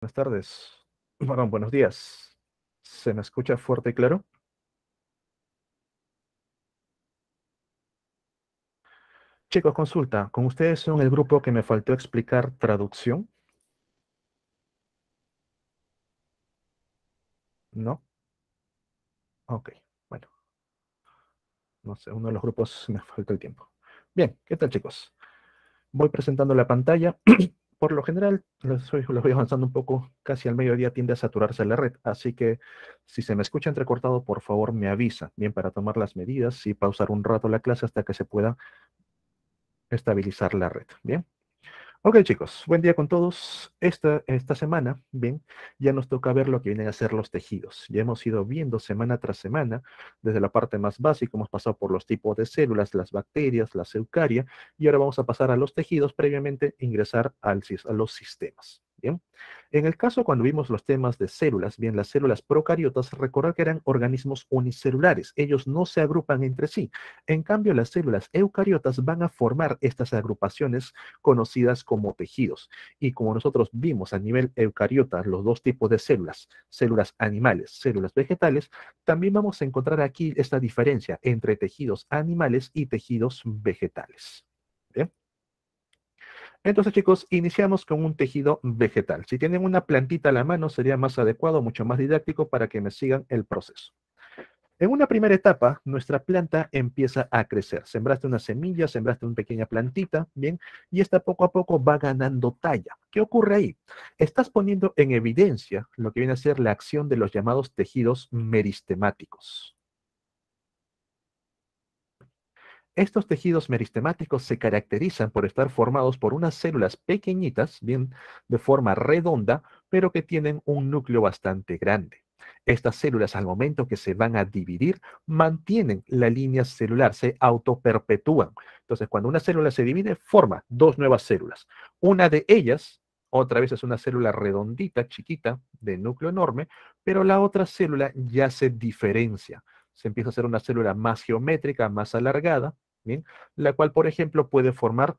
Buenas tardes. Perdón, buenos días. ¿Se me escucha fuerte y claro? Chicos, consulta. ¿Con ustedes son el grupo que me faltó explicar traducción? ¿No? Ok. Bueno, no sé, uno de los grupos me faltó el tiempo. Bien, ¿qué tal, chicos? Voy presentando la pantalla. Por lo general, lo voy avanzando un poco, casi al mediodía tiende a saturarse la red, así que si se me escucha entrecortado, por favor me avisa, bien, para tomar las medidas y pausar un rato la clase hasta que se pueda estabilizar la red, bien. Ok, chicos, buen día con todos. Esta semana, bien, ya nos toca ver lo que vienen a ser los tejidos. Ya hemos ido viendo semana tras semana, desde la parte más básica, hemos pasado por los tipos de células, las bacterias, la eucaria, y ahora vamos a pasar a los tejidos, previamente ingresar a los sistemas. Bien, en el caso cuando vimos los temas de células, bien, las células procariotas, recordar que eran organismos unicelulares, ellos no se agrupan entre sí. En cambio, las células eucariotas van a formar estas agrupaciones conocidas como tejidos. Y como nosotros vimos a nivel eucariota los dos tipos de células, células animales, células vegetales, también vamos a encontrar aquí esta diferencia entre tejidos animales y tejidos vegetales. ¿Bien? Entonces, chicos, iniciamos con un tejido vegetal. Si tienen una plantita a la mano, sería más adecuado, mucho más didáctico para que me sigan el proceso. En una primera etapa, nuestra planta empieza a crecer. Sembraste una semilla, sembraste una pequeña plantita, ¿bien? Y esta poco a poco va ganando talla. ¿Qué ocurre ahí? Estás poniendo en evidencia lo que viene a ser la acción de los llamados tejidos meristemáticos. Estos tejidos meristemáticos se caracterizan por estar formados por unas células pequeñitas, bien, de forma redonda, pero que tienen un núcleo bastante grande. Estas células, al momento que se van a dividir, mantienen la línea celular, se autoperpetúan. Entonces, cuando una célula se divide, forma dos nuevas células. Una de ellas, otra vez es una célula redondita, chiquita, de núcleo enorme, pero la otra célula ya se diferencia. Se empieza a hacer una célula más geométrica, más alargada, ¿bien? La cual, por ejemplo, puede formar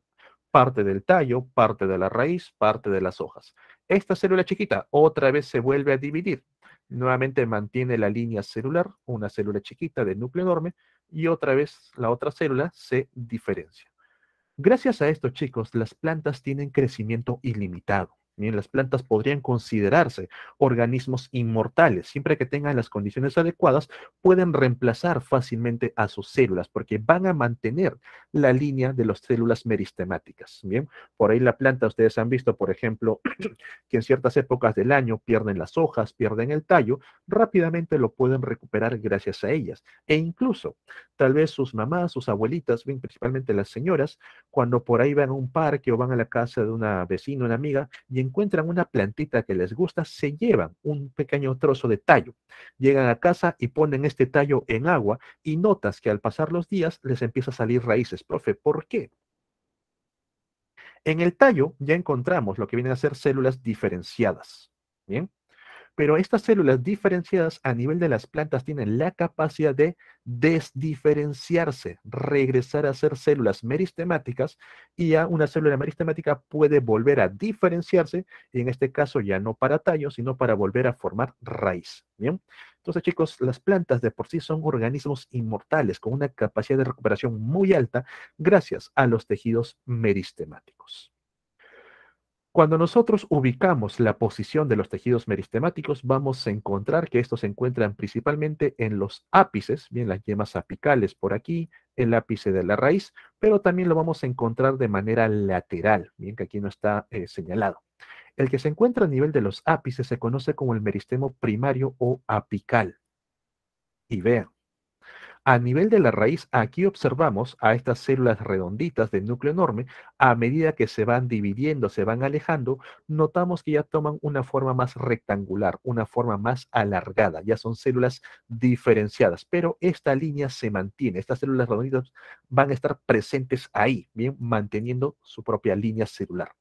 parte del tallo, parte de la raíz, parte de las hojas. Esta célula chiquita otra vez se vuelve a dividir. Nuevamente mantiene la línea celular, una célula chiquita de núcleo enorme, y otra vez la otra célula se diferencia. Gracias a esto, chicos, las plantas tienen crecimiento ilimitado. Bien, las plantas podrían considerarse organismos inmortales. Siempre que tengan las condiciones adecuadas, pueden reemplazar fácilmente a sus células porque van a mantener la línea de las células meristemáticas. Bien, por ahí la planta, ustedes han visto, por ejemplo, que en ciertas épocas del año pierden las hojas, pierden el tallo, rápidamente lo pueden recuperar gracias a ellas. E incluso, tal vez sus mamás, sus abuelitas, bien, principalmente las señoras, cuando por ahí van a un parque o van a la casa de una vecina, una amiga, y encuentran una plantita que les gusta, se llevan un pequeño trozo de tallo. Llegan a casa y ponen este tallo en agua y notas que al pasar los días les empieza a salir raíces. Profe, ¿por qué? En el tallo ya encontramos lo que vienen a ser células diferenciadas. Bien. Pero estas células diferenciadas a nivel de las plantas tienen la capacidad de desdiferenciarse, regresar a ser células meristemáticas y ya una célula meristemática puede volver a diferenciarse y en este caso ya no para tallo, sino para volver a formar raíz. Bien. Entonces, chicos, las plantas de por sí son organismos inmortales con una capacidad de recuperación muy alta gracias a los tejidos meristemáticos. Cuando nosotros ubicamos la posición de los tejidos meristemáticos, vamos a encontrar que estos se encuentran principalmente en los ápices, bien, las yemas apicales por aquí, el ápice de la raíz, pero también lo vamos a encontrar de manera lateral, bien, que aquí no está señalado. El que se encuentra a nivel de los ápices se conoce como el meristemo primario o apical. Y vean, a nivel de la raíz, aquí observamos a estas células redonditas del núcleo enorme, a medida que se van dividiendo, se van alejando, notamos que ya toman una forma más rectangular, una forma más alargada, ya son células diferenciadas, pero esta línea se mantiene, estas células redonditas van a estar presentes ahí, bien, manteniendo su propia línea celular.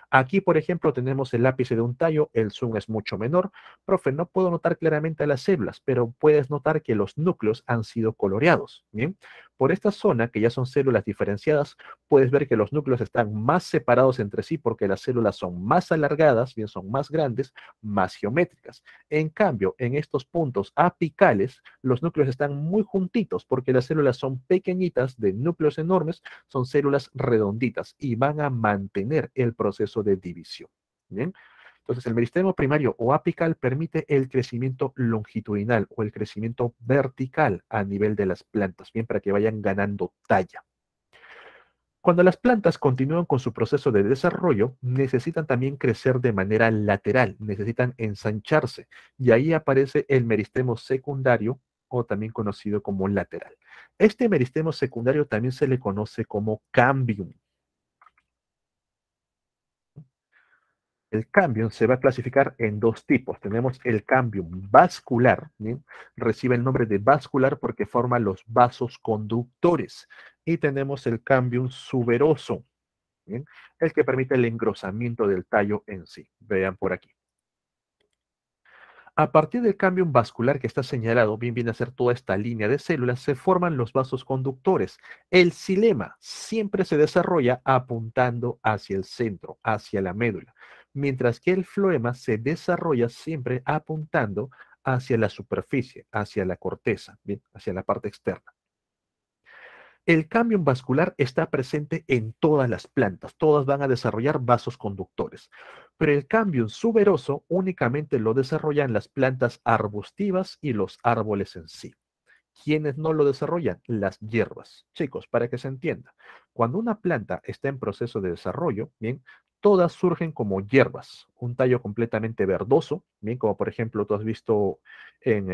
Aquí, por ejemplo, tenemos el ápice de un tallo, el zoom es mucho menor. Profe, no puedo notar claramente las células, pero puedes notar que los núcleos han sido coloreados, ¿bien? Por esta zona, que ya son células diferenciadas, puedes ver que los núcleos están más separados entre sí porque las células son más alargadas, bien son más grandes, más geométricas. En cambio, en estos puntos apicales, los núcleos están muy juntitos porque las células son pequeñitas de núcleos enormes, son células redonditas y van a mantener el proceso de división. Bien. Entonces, el meristemo primario o apical permite el crecimiento longitudinal o el crecimiento vertical a nivel de las plantas, bien, para que vayan ganando talla. Cuando las plantas continúan con su proceso de desarrollo, necesitan también crecer de manera lateral, necesitan ensancharse, y ahí aparece el meristemo secundario o también conocido como lateral. Este meristemo secundario también se le conoce como cambium. El cambium se va a clasificar en dos tipos. Tenemos el cambium vascular, ¿bien? Recibe el nombre de vascular porque forma los vasos conductores. Y tenemos el cambium suberoso, ¿bien? El que permite el engrosamiento del tallo en sí. Vean por aquí. A partir del cambio vascular que está señalado, bien viene a ser toda esta línea de células, se forman los vasos conductores. El xilema siempre se desarrolla apuntando hacia el centro, hacia la médula, mientras que el floema se desarrolla siempre apuntando hacia la superficie, hacia la corteza, bien, hacia la parte externa. El cambio vascular está presente en todas las plantas, todas van a desarrollar vasos conductores, pero el cambio suberoso únicamente lo desarrollan las plantas arbustivas y los árboles en sí. ¿Quiénes no lo desarrollan? Las hierbas. Chicos, para que se entienda, cuando una planta está en proceso de desarrollo, bien, todas surgen como hierbas, un tallo completamente verdoso, bien, como por ejemplo tú has visto en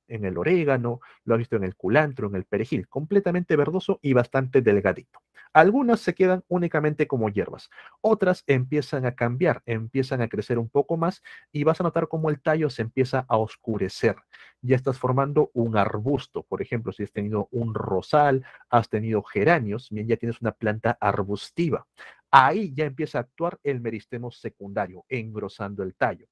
el orégano, lo has visto en el culantro, en el perejil, completamente verdoso y bastante delgadito. Algunas se quedan únicamente como hierbas, otras empiezan a cambiar, empiezan a crecer un poco más y vas a notar cómo el tallo se empieza a oscurecer. Ya estás formando un arbusto. Por ejemplo, si has tenido un rosal, has tenido geranios, bien, ya tienes una planta arbustiva. Ahí ya empieza a actuar el meristemo secundario, engrosando el tallo.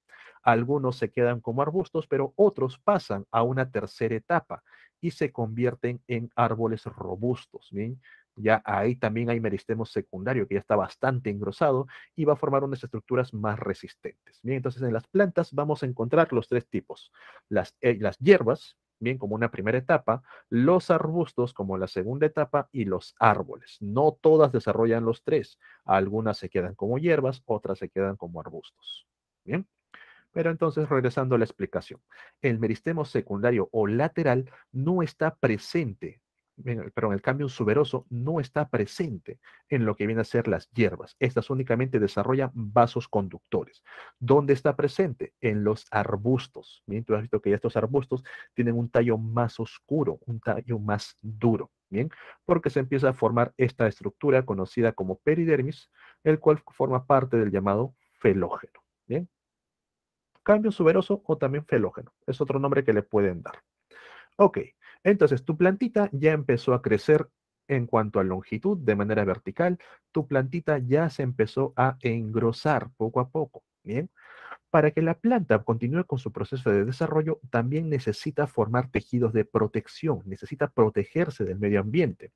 Algunos se quedan como arbustos, pero otros pasan a una tercera etapa y se convierten en árboles robustos, ¿bien? Ya ahí también hay meristemo secundario que ya está bastante engrosado y va a formar unas estructuras más resistentes. Bien, entonces en las plantas vamos a encontrar los tres tipos: las hierbas, bien, como una primera etapa, los arbustos como la segunda etapa y los árboles. No todas desarrollan los tres. Algunas se quedan como hierbas, otras se quedan como arbustos. Bien. Pero entonces, regresando a la explicación, el meristemo secundario o lateral no está presente, perdón, el cambio suberoso no está presente en lo que viene a ser las hierbas. Estas únicamente desarrollan vasos conductores. ¿Dónde está presente? En los arbustos. Bien, tú has visto que estos arbustos tienen un tallo más oscuro, un tallo más duro. Bien, porque se empieza a formar esta estructura conocida como peridermis, el cual forma parte del llamado felógeno. Bien. Cambio suberoso o también felógeno. Es otro nombre que le pueden dar. Ok, entonces tu plantita ya empezó a crecer en cuanto a longitud de manera vertical. Tu plantita ya se empezó a engrosar poco a poco. Bien. Para que la planta continúe con su proceso de desarrollo, también necesita formar tejidos de protección, necesita protegerse del medio ambiente.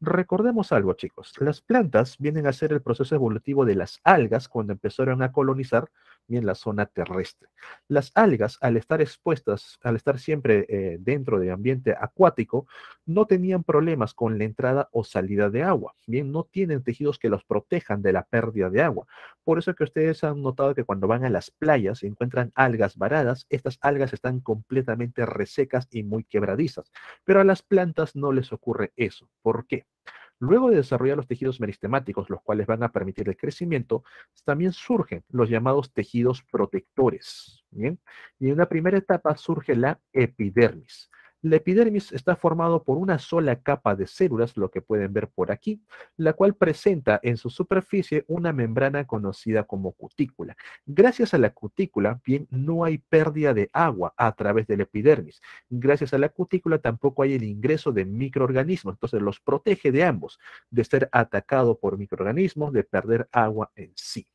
Recordemos algo, chicos. Las plantas vienen a ser el proceso evolutivo de las algas cuando empezaron a colonizar bien la zona terrestre. Las algas, al estar expuestas, al estar siempre dentro del ambiente acuático, no tenían problemas con la entrada o salida de agua. Bien, no tienen tejidos que los protejan de la pérdida de agua. Por eso que ustedes han notado que cuando van a las playas y encuentran algas varadas, estas algas están completamente resecas y muy quebradizas. Pero a las plantas no les ocurre eso. ¿Por qué? Luego de desarrollar los tejidos meristemáticos, los cuales van a permitir el crecimiento, también surgen los llamados tejidos protectores. ¿Bien? Y en una primera etapa surge la epidermis. La epidermis está formado por una sola capa de células, lo que pueden ver por aquí, la cual presenta en su superficie una membrana conocida como cutícula. Gracias a la cutícula, bien, no hay pérdida de agua a través de la epidermis. Gracias a la cutícula tampoco hay el ingreso de microorganismos, entonces los protege de ambos, de ser atacado por microorganismos, de perder agua en sí.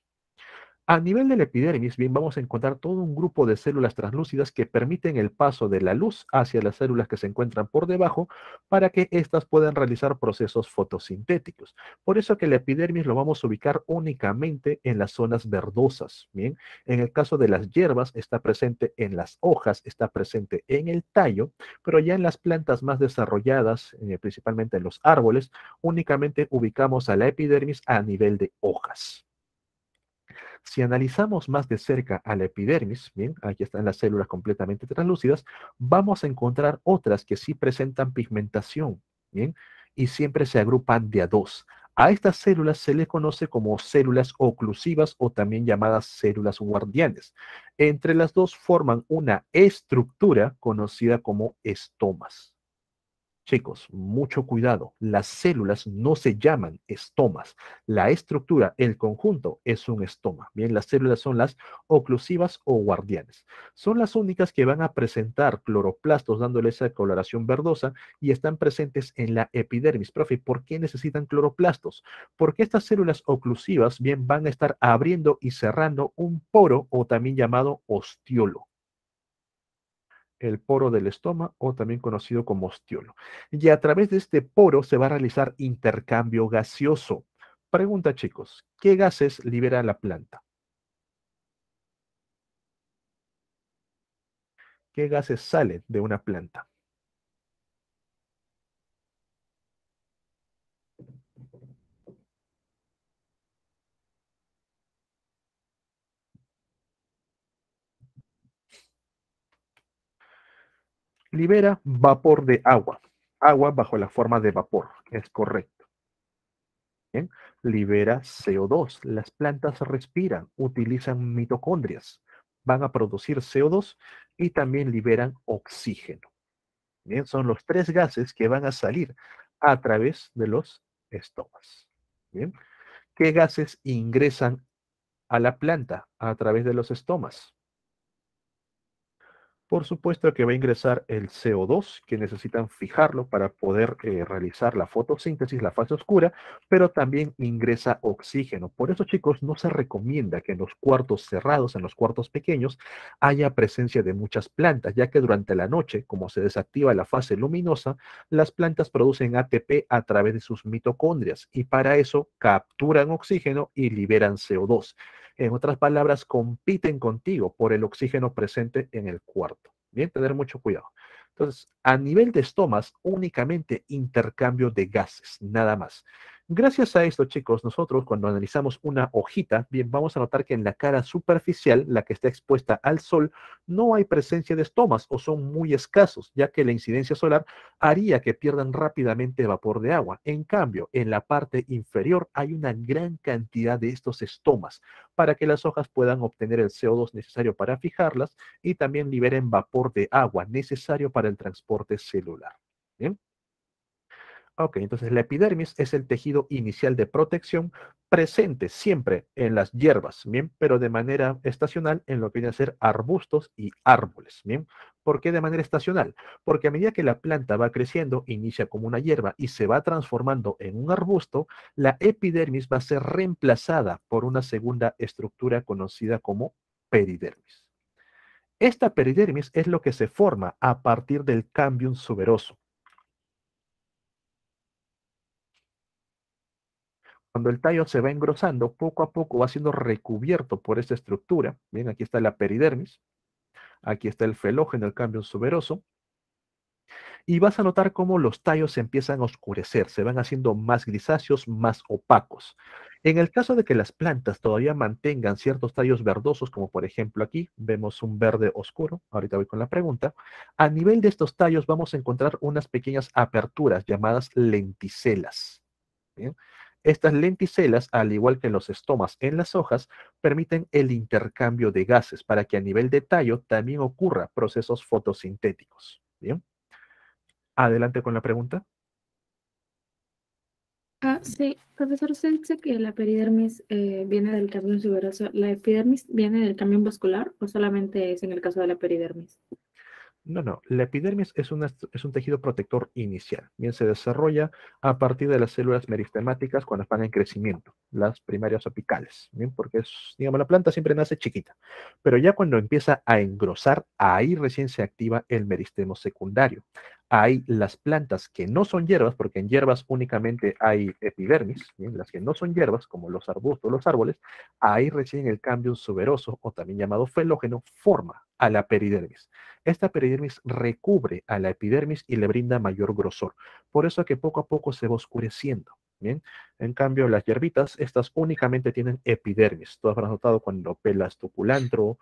A nivel de la epidermis, bien, vamos a encontrar todo un grupo de células translúcidas que permiten el paso de la luz hacia las células que se encuentran por debajo para que éstas puedan realizar procesos fotosintéticos. Por eso que la epidermis lo vamos a ubicar únicamente en las zonas verdosas, bien. En el caso de las hierbas, está presente en las hojas, está presente en el tallo, pero ya en las plantas más desarrolladas, principalmente en los árboles, únicamente ubicamos a la epidermis a nivel de hojas. Si analizamos más de cerca a la epidermis, bien, aquí están las células completamente translúcidas, vamos a encontrar otras que sí presentan pigmentación, bien, y siempre se agrupan de a dos. A estas células se les conoce como células oclusivas o también llamadas células guardianes. Entre las dos forman una estructura conocida como estomas. Chicos, mucho cuidado. Las células no se llaman estomas. La estructura, el conjunto, es un estoma. Bien, las células son las oclusivas o guardianes. Son las únicas que van a presentar cloroplastos dándole esa coloración verdosa y están presentes en la epidermis. Profe, ¿por qué necesitan cloroplastos? Porque estas células oclusivas, bien, van a estar abriendo y cerrando un poro o también llamado ostiolo, el poro del estoma o también conocido como ostiolo. Y a través de este poro se va a realizar intercambio gaseoso. Pregunta, chicos, ¿qué gases libera la planta? ¿Qué gases salen de una planta? Libera vapor de agua. Agua bajo la forma de vapor, es correcto. Bien. Libera CO2. Las plantas respiran, utilizan mitocondrias, van a producir CO2 y también liberan oxígeno. Bien, son los tres gases que van a salir a través de los estomas. Bien, ¿qué gases ingresan a la planta a través de los estomas? Por supuesto que va a ingresar el CO2, que necesitan fijarlo para poder realizar la fotosíntesis, la fase oscura, pero también ingresa oxígeno. Por eso, chicos, no se recomienda que en los cuartos cerrados, en los cuartos pequeños, haya presencia de muchas plantas, ya que durante la noche, como se desactiva la fase luminosa, las plantas producen ATP a través de sus mitocondrias y para eso capturan oxígeno y liberan CO2. En otras palabras, compiten contigo por el oxígeno presente en el cuarto. Bien, tener mucho cuidado. Entonces, a nivel de estomas, únicamente intercambio de gases, nada más. Gracias a esto, chicos, nosotros cuando analizamos una hojita, bien, vamos a notar que en la cara superficial, la que está expuesta al sol, no hay presencia de estomas o son muy escasos, ya que la incidencia solar haría que pierdan rápidamente vapor de agua. En cambio, en la parte inferior hay una gran cantidad de estos estomas para que las hojas puedan obtener el CO2 necesario para fijarlas y también liberen vapor de agua necesario para el transporte celular. ¿Bien? Ok, entonces la epidermis es el tejido inicial de protección presente siempre en las hierbas, ¿bien? Pero de manera estacional en lo que viene a ser arbustos y árboles, ¿bien? ¿Por qué de manera estacional? Porque a medida que la planta va creciendo, inicia como una hierba y se va transformando en un arbusto, la epidermis va a ser reemplazada por una segunda estructura conocida como peridermis. Esta peridermis es lo que se forma a partir del cambium suberoso. Cuando el tallo se va engrosando, poco a poco va siendo recubierto por esta estructura. Bien, aquí está la peridermis, aquí está el felógeno, el cambio suberoso, y vas a notar cómo los tallos se empiezan a oscurecer, se van haciendo más grisáceos, más opacos. En el caso de que las plantas todavía mantengan ciertos tallos verdosos, como por ejemplo aquí vemos un verde oscuro, ahorita voy con la pregunta, a nivel de estos tallos vamos a encontrar unas pequeñas aperturas llamadas lenticelas. ¿Bien? Estas lenticelas, al igual que los estomas en las hojas, permiten el intercambio de gases para que a nivel de tallo también ocurra procesos fotosintéticos. Bien, adelante con la pregunta. Ah, sí, profesor, usted dice que la peridermis viene del cambium suberoso. ¿La epidermis viene del cambium vascular o solamente es en el caso de la peridermis? No. La epidermis es un tejido protector inicial. Bien, se desarrolla a partir de las células meristemáticas cuando están en crecimiento, las primarias apicales. Bien, porque es, digamos, la planta siempre nace chiquita. Pero ya cuando empieza a engrosar, ahí recién se activa el meristemo secundario. Hay las plantas que no son hierbas, porque en hierbas únicamente hay epidermis, bien, las que no son hierbas, como los arbustos, los árboles, ahí recién el cambio suberoso, o también llamado felógeno, forma a la peridermis. Esta peridermis recubre a la epidermis y le brinda mayor grosor. Por eso que poco a poco se va oscureciendo. Bien, en cambio, las hierbitas, estas únicamente tienen epidermis. Tú habrás notado cuando pelas tu culantro,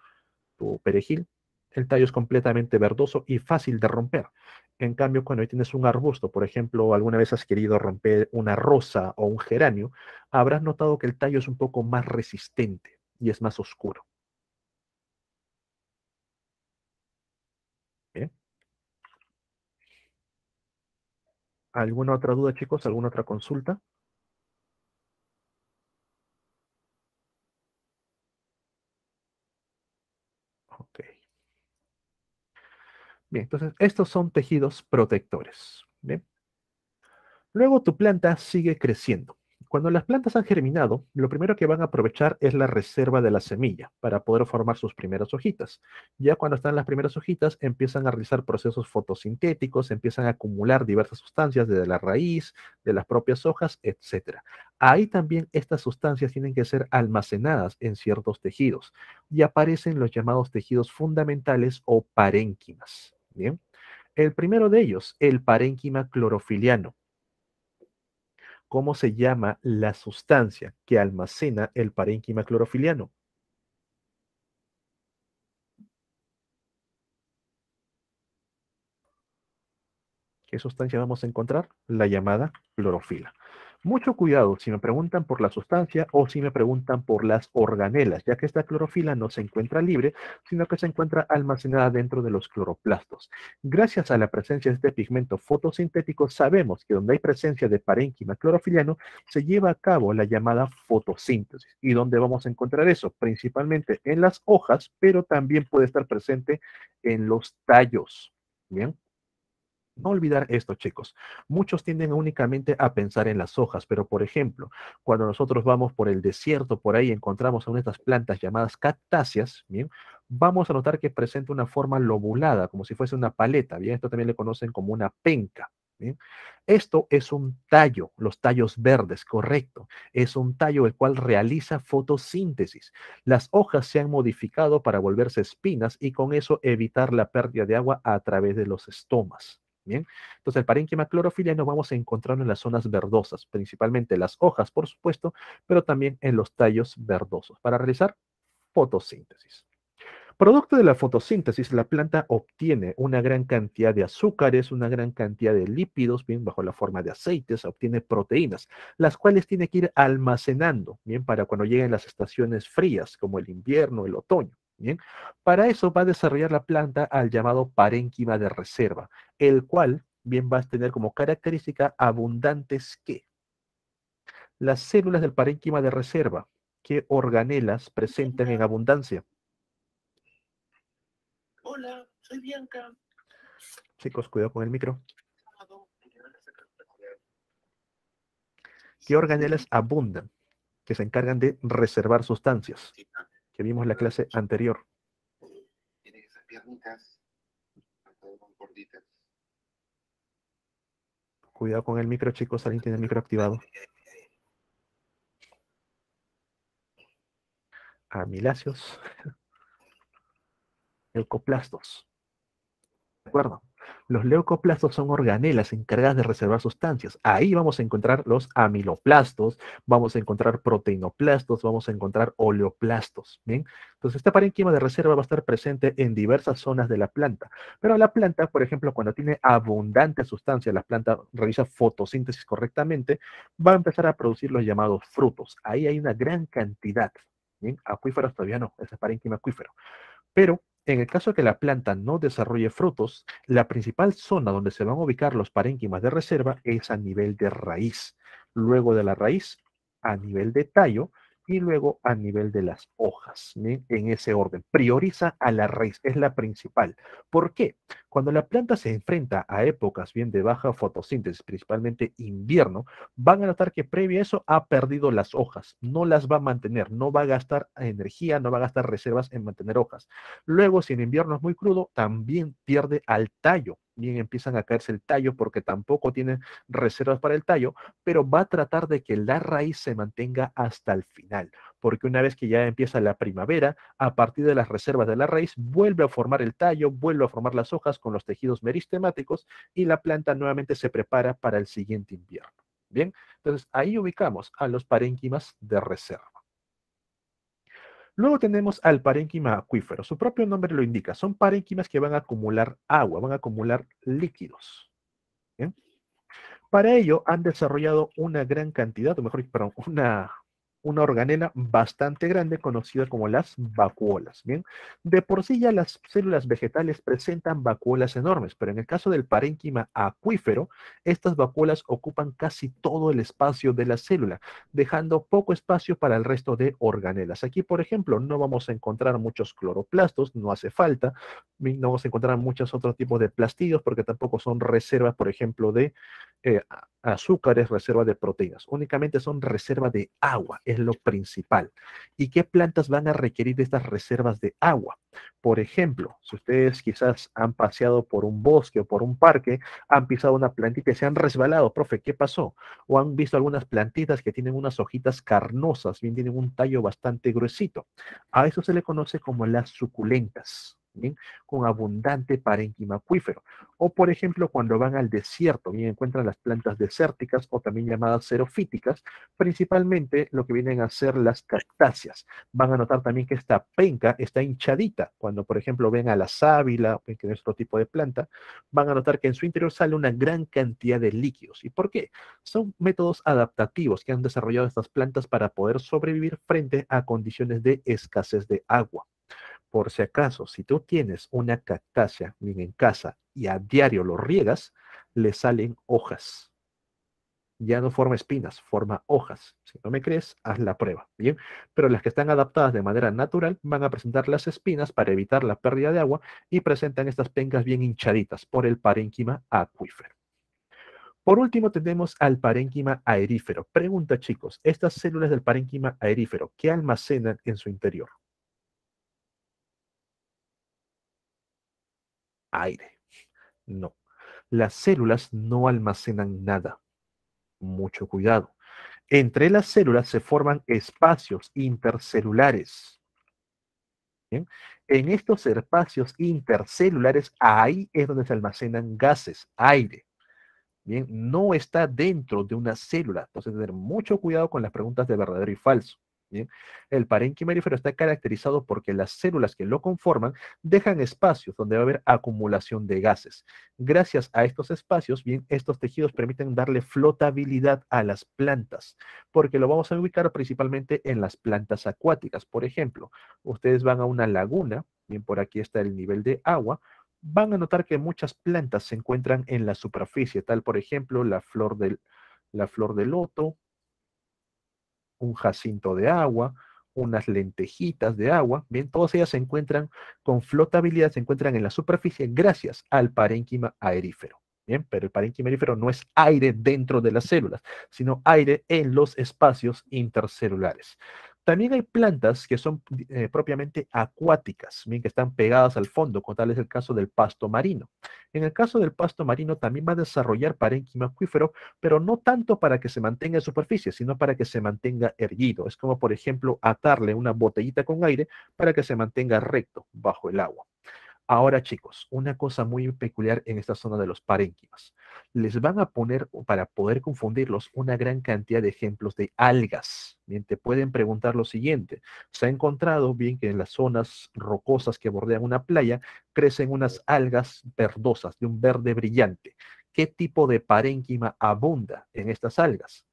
tu perejil, el tallo es completamente verdoso y fácil de romper. En cambio, cuando tienes un arbusto, por ejemplo, alguna vez has querido romper una rosa o un geranio, habrás notado que el tallo es un poco más resistente y es más oscuro. ¿Bien? ¿Alguna otra duda, chicos? ¿Alguna otra consulta? Ok. Bien, entonces estos son tejidos protectores. Bien. Luego tu planta sigue creciendo. Cuando las plantas han germinado, lo primero que van a aprovechar es la reserva de la semilla para poder formar sus primeras hojitas. Ya cuando están las primeras hojitas, empiezan a realizar procesos fotosintéticos, empiezan a acumular diversas sustancias desde la raíz, de las propias hojas, etcétera. Ahí también estas sustancias tienen que ser almacenadas en ciertos tejidos y aparecen los llamados tejidos fundamentales o parénquimas. Bien. El primero de ellos, el parénquima clorofiliano. ¿Cómo se llama la sustancia que almacena el parénquima clorofiliano? ¿Qué sustancia vamos a encontrar? La llamada clorofila. Mucho cuidado si me preguntan por la sustancia o si me preguntan por las organelas, ya que esta clorofila no se encuentra libre, sino que se encuentra almacenada dentro de los cloroplastos. Gracias a la presencia de este pigmento fotosintético, sabemos que donde hay presencia de parénquima clorofiliano, se lleva a cabo la llamada fotosíntesis. ¿Y dónde vamos a encontrar eso? Principalmente en las hojas, pero también puede estar presente en los tallos. Bien. No olvidar esto, chicos. Muchos tienden únicamente a pensar en las hojas, pero por ejemplo, cuando nosotros vamos por el desierto, por ahí encontramos a una de estas plantas llamadas cactáceas, ¿bien? Vamos a notar que presenta una forma lobulada, como si fuese una paleta, ¿bien? Esto también le conocen como una penca, ¿bien? Esto es un tallo, los tallos verdes, correcto. Es un tallo el cual realiza fotosíntesis. Las hojas se han modificado para volverse espinas y con eso evitar la pérdida de agua a través de los estomas. Bien, entonces el parénquima clorofiliano vamos a encontrarlo en las zonas verdosas, principalmente las hojas, por supuesto, pero también en los tallos verdosos, para realizar fotosíntesis. Producto de la fotosíntesis, la planta obtiene una gran cantidad de azúcares, una gran cantidad de lípidos, bien, bajo la forma de aceites, obtiene proteínas, las cuales tiene que ir almacenando, bien, para cuando lleguen las estaciones frías, como el invierno, el otoño. Bien, para eso va a desarrollar la planta al llamado parénquima de reserva, el cual bien va a tener como característica abundantes que las células del parénquima de reserva, que organelas presentan en abundancia. Hola, soy Bianca. Chicos, cuidado con el micro. ¿Qué organelas abundan? Que se encargan de reservar sustancias, que vimos en la clase anterior. Tiene esas piernitas gorditas. Cuidado con el micro, chicos. Alguien tiene el micro activado. Amiláceos, leucoplastos. ¿De acuerdo? Los leucoplastos son organelas encargadas de reservar sustancias. Ahí vamos a encontrar los amiloplastos, vamos a encontrar proteinoplastos, vamos a encontrar oleoplastos. ¿Bien? Entonces, esta parénquima de reserva va a estar presente en diversas zonas de la planta. Pero la planta, por ejemplo, cuando tiene abundante sustancia, la planta realiza fotosíntesis correctamente, va a empezar a producir los llamados frutos. Ahí hay una gran cantidad. ¿Bien? Acuíferos todavía no, ese es parénquima acuífero. Pero en el caso de que la planta no desarrolle frutos, la principal zona donde se van a ubicar los parénquimas de reserva es a nivel de raíz. Luego de la raíz, a nivel de tallo y luego a nivel de las hojas. ¿Bien? En ese orden. Prioriza a la raíz, es la principal. ¿Por qué? Cuando la planta se enfrenta a épocas bien de baja fotosíntesis, principalmente invierno, van a notar que previo a eso ha perdido las hojas, no las va a mantener, no va a gastar energía, no va a gastar reservas en mantener hojas. Luego, si en invierno es muy crudo, también pierde al tallo. Bien, empiezan a caerse el tallo porque tampoco tienen reservas para el tallo, pero va a tratar de que la raíz se mantenga hasta el final, porque una vez que ya empieza la primavera, a partir de las reservas de la raíz, vuelve a formar el tallo, vuelve a formar las hojas con los tejidos meristemáticos y la planta nuevamente se prepara para el siguiente invierno. Bien, entonces ahí ubicamos a los parénquimas de reserva. Luego tenemos al parénquima acuífero. Su propio nombre lo indica. Son parénquimas que van a acumular agua, van a acumular líquidos. ¿Bien? Para ello han desarrollado una gran cantidad, o mejor dicho, perdón, una organela bastante grande conocida como las vacuolas. Bien, de por sí ya las células vegetales presentan vacuolas enormes, pero en el caso del parénquima acuífero, estas vacuolas ocupan casi todo el espacio de la célula, dejando poco espacio para el resto de organelas. Aquí, por ejemplo, no vamos a encontrar muchos cloroplastos, no hace falta, no vamos a encontrar muchos otros tipos de plastidos porque tampoco son reservas, por ejemplo, de azúcares, reserva de proteínas. Únicamente son reserva de agua, es lo principal. ¿Y qué plantas van a requerir estas reservas de agua? Por ejemplo, si ustedes quizás han paseado por un bosque o por un parque, han pisado una plantita y se han resbalado, profe, ¿qué pasó? O han visto algunas plantitas que tienen unas hojitas carnosas, bien tienen un tallo bastante gruesito. A eso se le conoce como las suculentas. ¿Bien? Con abundante parénquima acuífero. O, por ejemplo, cuando van al desierto, bien encuentran las plantas desérticas o también llamadas xerofíticas, principalmente lo que vienen a ser las cactáceas. Van a notar también que esta penca está hinchadita. Cuando, por ejemplo, ven a la sábila, que es otro tipo de planta, van a notar que en su interior sale una gran cantidad de líquidos. ¿Y por qué? Son métodos adaptativos que han desarrollado estas plantas para poder sobrevivir frente a condiciones de escasez de agua. Por si acaso, si tú tienes una cactácea bien en casa y a diario lo riegas, le salen hojas. Ya no forma espinas, forma hojas. Si no me crees, haz la prueba. Bien, pero las que están adaptadas de manera natural van a presentar las espinas para evitar la pérdida de agua y presentan estas pencas bien hinchaditas por el parénquima acuífero. Por último, tenemos al parénquima aerífero. Pregunta, chicos, estas células del parénquima aerífero, ¿qué almacenan en su interior? Aire. No. Las células no almacenan nada. Mucho cuidado. Entre las células se forman espacios intercelulares. ¿Bien? En estos espacios intercelulares, ahí es donde se almacenan gases, aire. Bien, no está dentro de una célula. Entonces, tener mucho cuidado con las preguntas de verdadero y falso. Bien, el parénquima aerífero está caracterizado porque las células que lo conforman dejan espacios donde va a haber acumulación de gases. Gracias a estos espacios, bien, estos tejidos permiten darle flotabilidad a las plantas, porque lo vamos a ubicar principalmente en las plantas acuáticas. Por ejemplo, ustedes van a una laguna, bien, por aquí está el nivel de agua, van a notar que muchas plantas se encuentran en la superficie, tal por ejemplo la flor del loto, un jacinto de agua, unas lentejitas de agua, bien, todas ellas se encuentran con flotabilidad, se encuentran en la superficie gracias al parénquima aerífero. Bien, pero el parénquima aerífero no es aire dentro de las células, sino aire en los espacios intercelulares. También hay plantas que son propiamente acuáticas, bien, que están pegadas al fondo, como tal es el caso del pasto marino. En el caso del pasto marino también va a desarrollar parénquima acuífero, pero no tanto para que se mantenga en superficie, sino para que se mantenga erguido. Es como, por ejemplo, atarle una botellita con aire para que se mantenga recto bajo el agua. Ahora, chicos, una cosa muy peculiar en esta zona de los parénquimas. Les van a poner, para poder confundirlos, una gran cantidad de ejemplos de algas. Bien, te pueden preguntar lo siguiente. Se ha encontrado bien que en las zonas rocosas que bordean una playa crecen unas algas verdosas, de un verde brillante. ¿Qué tipo de parénquima abunda en estas algas?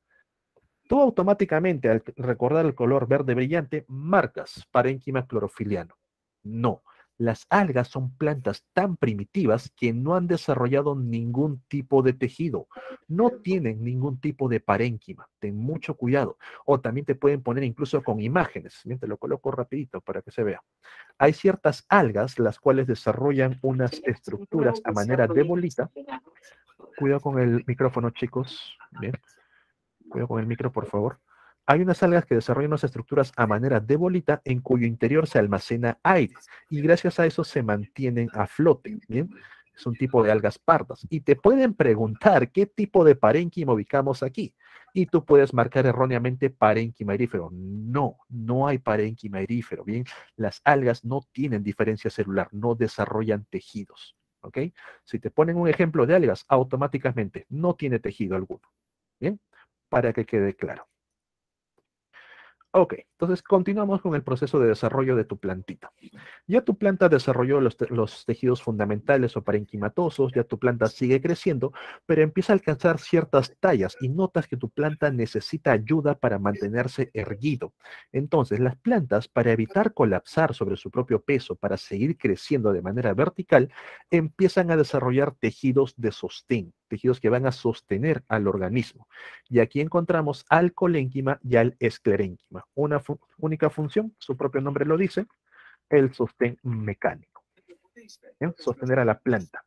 Tú automáticamente, al recordar el color verde brillante, marcas parénquima clorofiliano. No, Las algas son plantas tan primitivas que no han desarrollado ningún tipo de tejido, no tienen ningún tipo de parénquima. Ten mucho cuidado. O también te pueden poner incluso con imágenes. Bien, te lo coloco rapidito para que se vea. Hay ciertas algas las cuales desarrollan unas estructuras a manera de bolita. Cuidado con el micrófono, chicos. Bien, cuidado con el micro, por favor. Hay unas algas que desarrollan unas estructuras a manera de bolita en cuyo interior se almacena aire y gracias a eso se mantienen a flote. Bien, es un tipo de algas pardas. Y te pueden preguntar qué tipo de parénquima ubicamos aquí. Y tú puedes marcar erróneamente parénquima erífero. No, no hay parénquima erífero. Bien, las algas no tienen diferencia celular, no desarrollan tejidos. ¿Ok? Si te ponen un ejemplo de algas, automáticamente no tiene tejido alguno. Bien, para que quede claro. Ok, entonces continuamos con el proceso de desarrollo de tu plantita. Ya tu planta desarrolló los tejidos fundamentales o parenquimatosos, ya tu planta sigue creciendo, pero empieza a alcanzar ciertas tallas y notas que tu planta necesita ayuda para mantenerse erguido. Entonces, las plantas, para evitar colapsar sobre su propio peso, para seguir creciendo de manera vertical, empiezan a desarrollar tejidos de sostén, tejidos que van a sostener al organismo. Y aquí encontramos al colénquima y al esclerénquima. Una única función, su propio nombre lo dice, el sostén mecánico. ¿Bien? Sostener a la planta.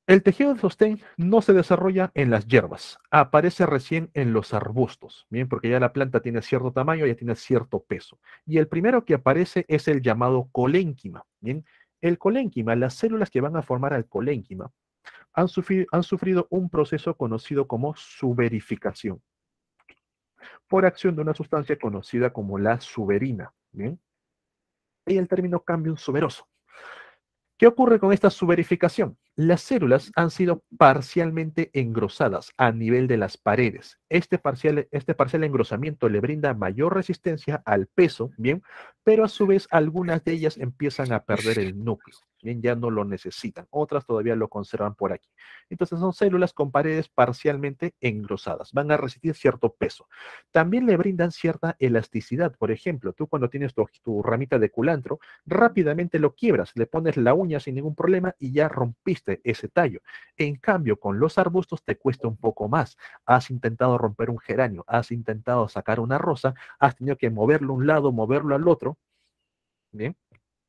El tejido de sostén no se desarrolla en las hierbas, aparece recién en los arbustos, bien, porque ya la planta tiene cierto tamaño, ya tiene cierto peso. Y el primero que aparece es el llamado colénquima, bien. El colénquima, las células que van a formar al colénquima, han sufrido un proceso conocido como suberificación, por acción de una sustancia conocida como la suberina, bien. Y el término cambium suberoso. ¿Qué ocurre con esta suberificación? Las células han sido parcialmente engrosadas a nivel de las paredes. Este parcial engrosamiento le brinda mayor resistencia al peso, ¿bien? Pero a su vez algunas de ellas empiezan a perder el núcleo, ¿bien? Ya no lo necesitan. Otras todavía lo conservan por aquí. Entonces son células con paredes parcialmente engrosadas. Van a resistir cierto peso. También le brindan cierta elasticidad. Por ejemplo, tú cuando tienes tu ramita de culantro, rápidamente lo quiebras, le pones la uña sin ningún problema y ya rompiste ese tallo. En cambio, con los arbustos te cuesta un poco más. Has intentado romper un geranio, has intentado sacar una rosa, has tenido que moverlo a un lado, moverlo al otro. Bien.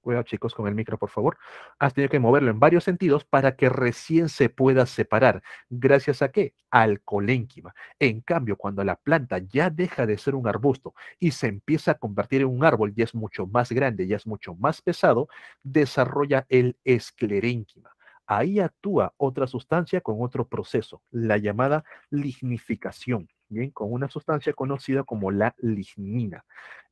Cuidado, chicos, con el micro, por favor. Has tenido que moverlo en varios sentidos para que recién se pueda separar. ¿Gracias a qué? Al colénquima. En cambio, cuando la planta ya deja de ser un arbusto y se empieza a convertir en un árbol y es mucho más grande, ya es mucho más pesado, desarrolla el esclerénquima. Ahí actúa otra sustancia con otro proceso, la llamada lignificación. Bien, con una sustancia conocida como la lignina.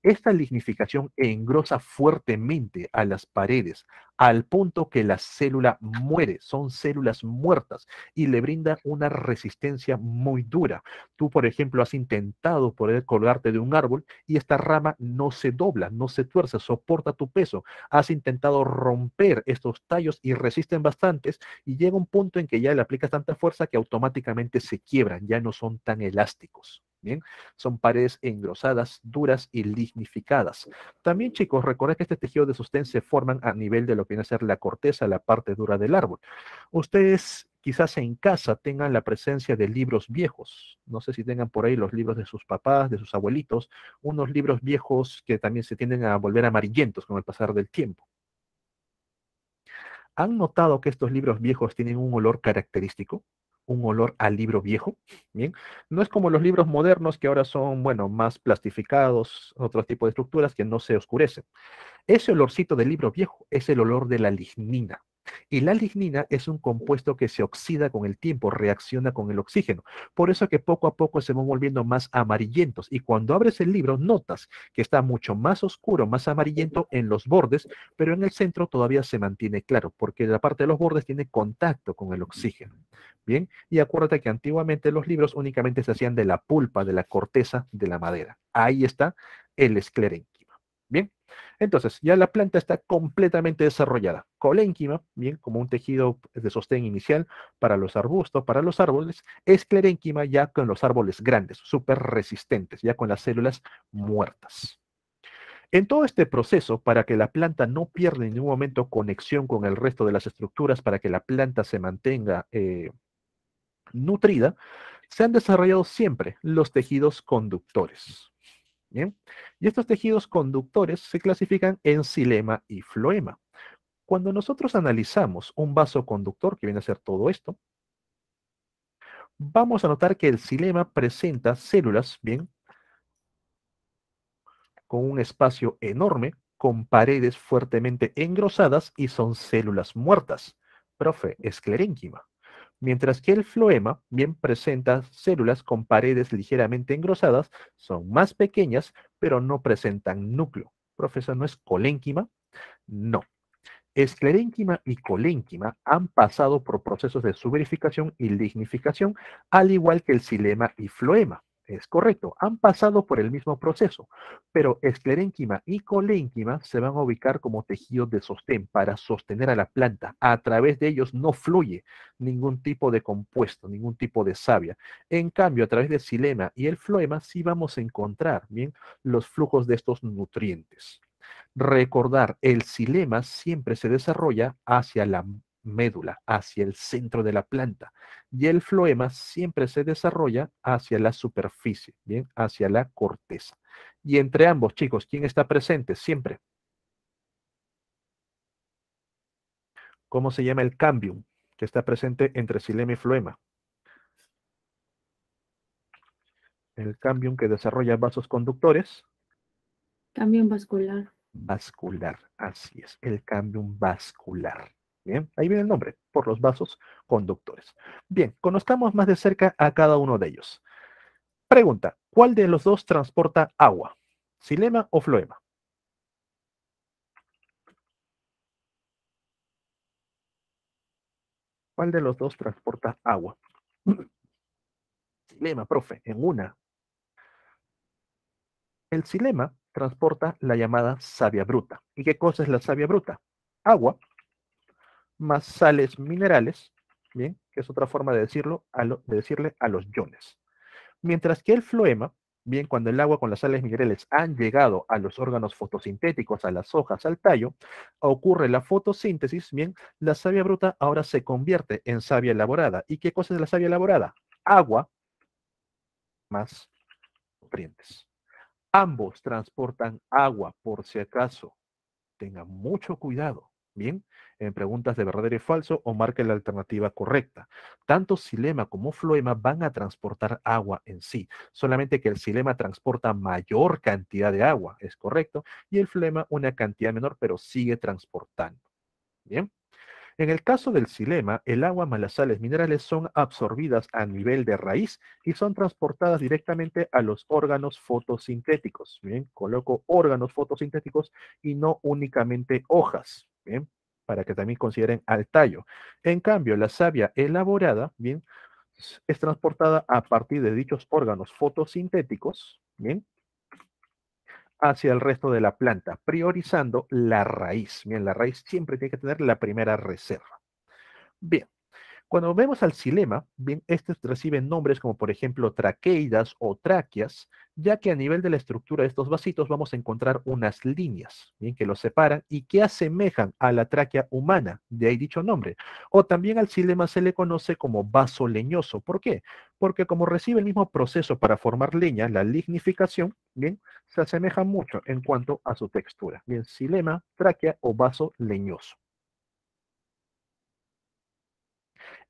Esta lignificación engrosa fuertemente a las paredes, al punto que la célula muere, son células muertas y le brinda una resistencia muy dura. Tú, por ejemplo, has intentado poder colgarte de un árbol y esta rama no se dobla, no se tuerce, soporta tu peso. Has intentado romper estos tallos y resisten bastantes y llega un punto en que ya le aplicas tanta fuerza que automáticamente se quiebran, ya no son tan elásticos. Bien, son paredes engrosadas, duras y lignificadas. También, chicos, recuerden que este tejido de sostén se forman a nivel de lo que viene a ser la corteza, la parte dura del árbol. Ustedes quizás en casa tengan la presencia de libros viejos. No sé si tengan por ahí los libros de sus papás, de sus abuelitos, unos libros viejos que también se tienden a volver amarillentos con el pasar del tiempo. ¿Han notado que estos libros viejos tienen un olor característico? Un olor a libro viejo. Bien, no es como los libros modernos que ahora son, bueno, más plastificados, otro tipo de estructuras que no se oscurecen. Ese olorcito del libro viejo es el olor de la lignina. Y la lignina es un compuesto que se oxida con el tiempo, reacciona con el oxígeno. Por eso que poco a poco se van volviendo más amarillentos. Y cuando abres el libro, notas que está mucho más oscuro, más amarillento en los bordes, pero en el centro todavía se mantiene claro, porque la parte de los bordes tiene contacto con el oxígeno. Bien, y acuérdate que antiguamente los libros únicamente se hacían de la pulpa, de la corteza de la madera. Ahí está el esclerénquima. Bien. Entonces, ya la planta está completamente desarrollada. Colénquima, bien, como un tejido de sostén inicial para los arbustos, para los árboles. Esclerénquima ya con los árboles grandes, súper resistentes, ya con las células muertas. En todo este proceso, para que la planta no pierda en ningún momento conexión con el resto de las estructuras, para que la planta se mantenga nutrida, se han desarrollado siempre los tejidos conductores. ¿Bien? Y estos tejidos conductores se clasifican en xilema y floema. Cuando nosotros analizamos un vaso conductor, que viene a ser todo esto, vamos a notar que el xilema presenta células, bien, con un espacio enorme, con paredes fuertemente engrosadas y son células muertas. Profe, esclerénquima. Mientras que el floema bien presenta células con paredes ligeramente engrosadas, son más pequeñas, pero no presentan núcleo. Profesor, ¿no es colénquima? No. Esclerénquima y colénquima han pasado por procesos de suberificación y lignificación, al igual que el xilema y floema. Es correcto, han pasado por el mismo proceso, pero esclerénquima y colénquima se van a ubicar como tejidos de sostén para sostener a la planta. A través de ellos no fluye ningún tipo de compuesto, ningún tipo de savia. En cambio, a través del xilema y el floema sí vamos a encontrar bien los flujos de estos nutrientes. Recordar, el xilema siempre se desarrolla hacia la médula, hacia el centro de la planta, y el floema siempre se desarrolla hacia la superficie, bien, hacia la corteza. Y entre ambos, chicos, ¿quién está presente? Siempre. ¿Cómo se llama el cambium que está presente entre xilema y floema? El cambium que desarrolla vasos conductores. Cambio vascular. Vascular, así es, el cambium vascular. Bien, ahí viene el nombre, por los vasos conductores. Bien, conozcamos más de cerca a cada uno de ellos. Pregunta, ¿cuál de los dos transporta agua? ¿Xilema o floema? ¿Cuál de los dos transporta agua? Xilema, profe, en una. El xilema transporta la llamada savia bruta. ¿Y qué cosa es la savia bruta? Agua más sales minerales, bien, que es otra forma de decirlo, de decirle a los iones. Mientras que el floema, bien, cuando el agua con las sales minerales han llegado a los órganos fotosintéticos, a las hojas, al tallo, ocurre la fotosíntesis, bien, la savia bruta ahora se convierte en savia elaborada. ¿Y qué cosa es la savia elaborada? Agua más nutrientes. Ambos transportan agua, por si acaso. Tenga mucho cuidado, ¿bien? En preguntas de verdadero y falso o marque la alternativa correcta. Tanto xilema como floema van a transportar agua en sí, solamente que el xilema transporta mayor cantidad de agua, es correcto, y el floema una cantidad menor, pero sigue transportando, ¿bien? En el caso del xilema, el agua más las sales minerales son absorbidas a nivel de raíz y son transportadas directamente a los órganos fotosintéticos. Bien, coloco órganos fotosintéticos y no únicamente hojas. Bien, para que también consideren al tallo. En cambio, la savia elaborada, bien, es transportada a partir de dichos órganos fotosintéticos, bien, hacia el resto de la planta, priorizando la raíz. Bien, la raíz siempre tiene que tener la primera reserva. Bien, cuando vemos al xilema, bien, estos reciben nombres como por ejemplo traqueidas o tráqueas, ya que a nivel de la estructura de estos vasitos vamos a encontrar unas líneas, bien, que los separan y que asemejan a la tráquea humana, de ahí dicho nombre. O también al xilema se le conoce como vaso leñoso. ¿Por qué? Porque como recibe el mismo proceso para formar leña, la lignificación, bien, se asemeja mucho en cuanto a su textura. Bien, xilema, tráquea o vaso leñoso.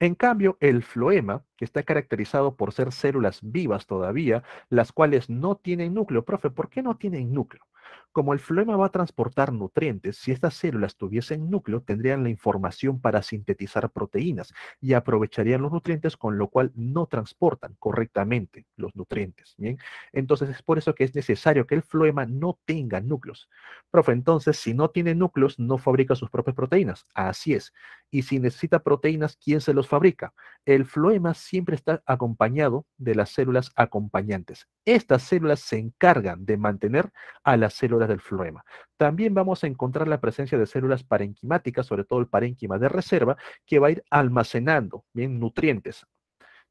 En cambio, el floema, que está caracterizado por ser células vivas todavía, las cuales no tienen núcleo. Profe, ¿por qué no tienen núcleo? Como el floema va a transportar nutrientes, si estas células tuviesen núcleo, tendrían la información para sintetizar proteínas y aprovecharían los nutrientes, con lo cual no transportan correctamente los nutrientes. Bien, entonces es por eso que es necesario que el floema no tenga núcleos. Profe, entonces, si no tiene núcleos, no fabrica sus propias proteínas. Así es. Y si necesita proteínas, ¿quién se los fabrica? El floema siempre está acompañado de las células acompañantes. Estas células se encargan de mantener a las células del floema. También vamos a encontrar la presencia de células parenquimáticas, sobre todo el parénquima de reserva, que va a ir almacenando bien nutrientes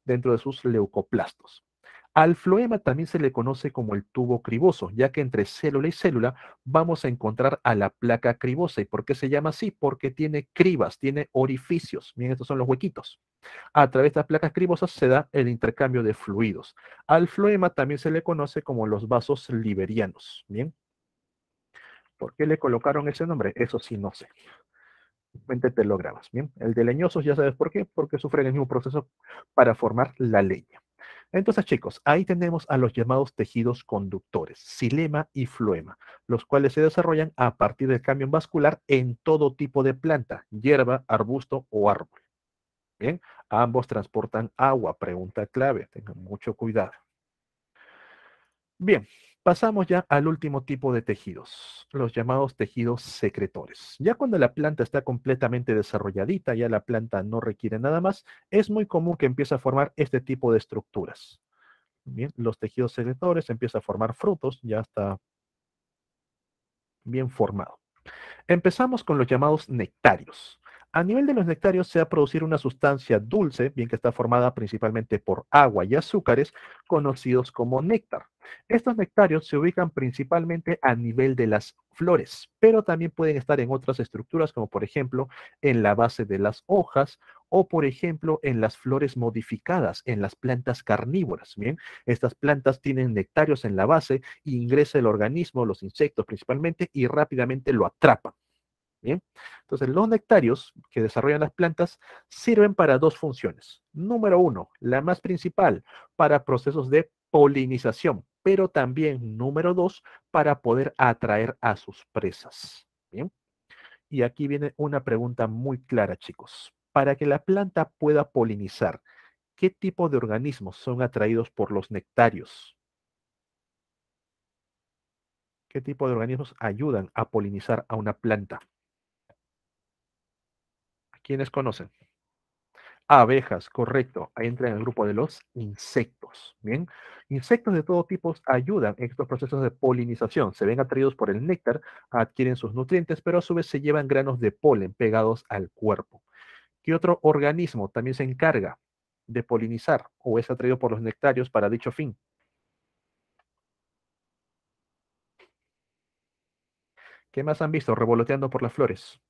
dentro de sus leucoplastos. Al floema también se le conoce como el tubo criboso, ya que entre célula y célula vamos a encontrar a la placa cribosa. ¿Y por qué se llama así? Porque tiene cribas, tiene orificios. Bien, estos son los huequitos. A través de las placas cribosas se da el intercambio de fluidos. Al floema también se le conoce como los vasos liberianos. Bien, ¿por qué le colocaron ese nombre? Eso sí, no sé. Simplemente te lo grabas. Bien, el de leñosos ya sabes por qué, porque sufren el mismo proceso para formar la leña. Entonces, chicos, ahí tenemos a los llamados tejidos conductores, xilema y floema, los cuales se desarrollan a partir del cambio vascular en todo tipo de planta, hierba, arbusto o árbol. Bien, ambos transportan agua, pregunta clave, tengan mucho cuidado. Bien, pasamos ya al último tipo de tejidos, los llamados tejidos secretores. Ya cuando la planta está completamente desarrolladita, ya la planta no requiere nada más, es muy común que empiece a formar este tipo de estructuras. Bien, los tejidos secretores empiezan a formar frutos, ya está bien formado. Empezamos con los llamados nectarios. A nivel de los nectarios se va a producir una sustancia dulce, bien que está formada principalmente por agua y azúcares, conocidos como néctar. Estos nectarios se ubican principalmente a nivel de las flores, pero también pueden estar en otras estructuras, como por ejemplo en la base de las hojas o por ejemplo en las flores modificadas, en las plantas carnívoras. Bien, estas plantas tienen nectarios en la base e ingresa el organismo, los insectos principalmente, y rápidamente lo atrapan. Bien, entonces los nectarios que desarrollan las plantas sirven para dos funciones. Número uno, la más principal, para procesos de polinización, pero también número dos, para poder atraer a sus presas. Bien, y aquí viene una pregunta muy clara, chicos. Para que la planta pueda polinizar, ¿qué tipo de organismos son atraídos por los nectarios? ¿Qué tipo de organismos ayudan a polinizar a una planta? ¿Quiénes conocen? Abejas, correcto. Ahí entra en el grupo de los insectos. Bien. Insectos de todo tipo ayudan en estos procesos de polinización. Se ven atraídos por el néctar, adquieren sus nutrientes, pero a su vez se llevan granos de polen pegados al cuerpo. ¿Qué otro organismo también se encarga de polinizar o es atraído por los nectarios para dicho fin? ¿Qué más han visto revoloteando por las flores?